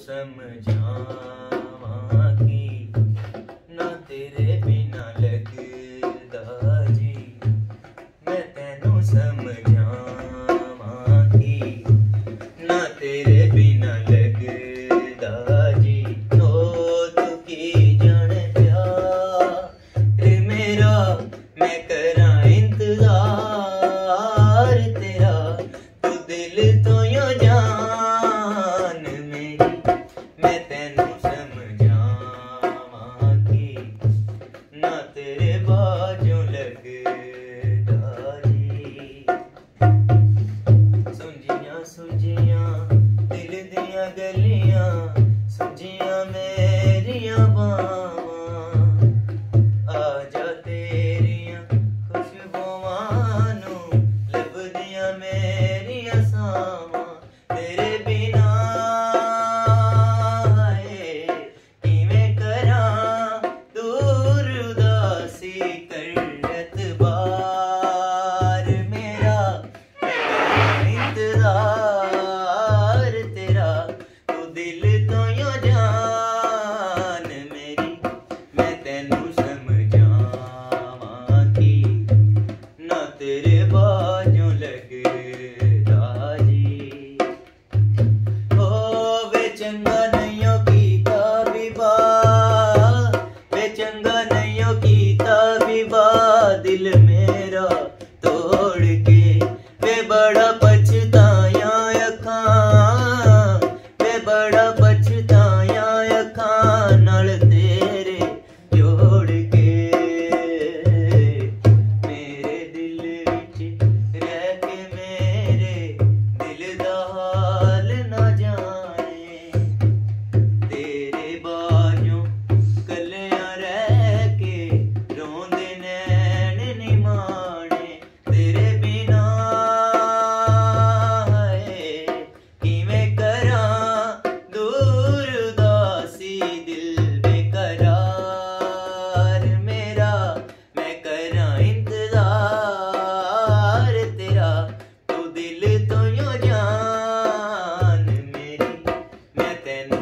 समझावां की ना तेरे बिना लगदा जी। मैं तैनू समझावां की ना तेरे बिना लगदा जी। ओ तू की जाने प्यार मेरा मैं करां इंतजार तेरा। तू दिल तो यो जान मेरी मैं तैनू समझावां की ना तेरे बाजों लगदा जी। सुंजियां सुंजियां दिल दियां गलियां सुंजियां मेरियां बावां आजा तेरियां खुशबुआं नू लभदियां मेरियां सावां। तेरे बिना किवें करां दूर उदासी कर एतबार मेरा इंतजार तेरा। तू दिल तो यो जान मेरी मैं तैनू समझावां की ना तेरे बाजों लगदा जी। ओ वे चंगा नहियो कीता विवाह वे चंगा नहियो कीता विवाह दिल मेरा तोड़ के। वे बड़ा पछताया अखां वे बड़ा पछताया अखां नाल तेरे जोड़ के। मेरे दिल विच रह के मेरे दिल दा हाल ना जाने। तेरे बाजों कलियां रह के रोंदे नैन नी माणे। तेरे बिना किवें करां दूर उदासी दिल बेकरार मेरा मैं करां इंतजार तेरा। तू दिल तो यो जान मेरी मैं तैनू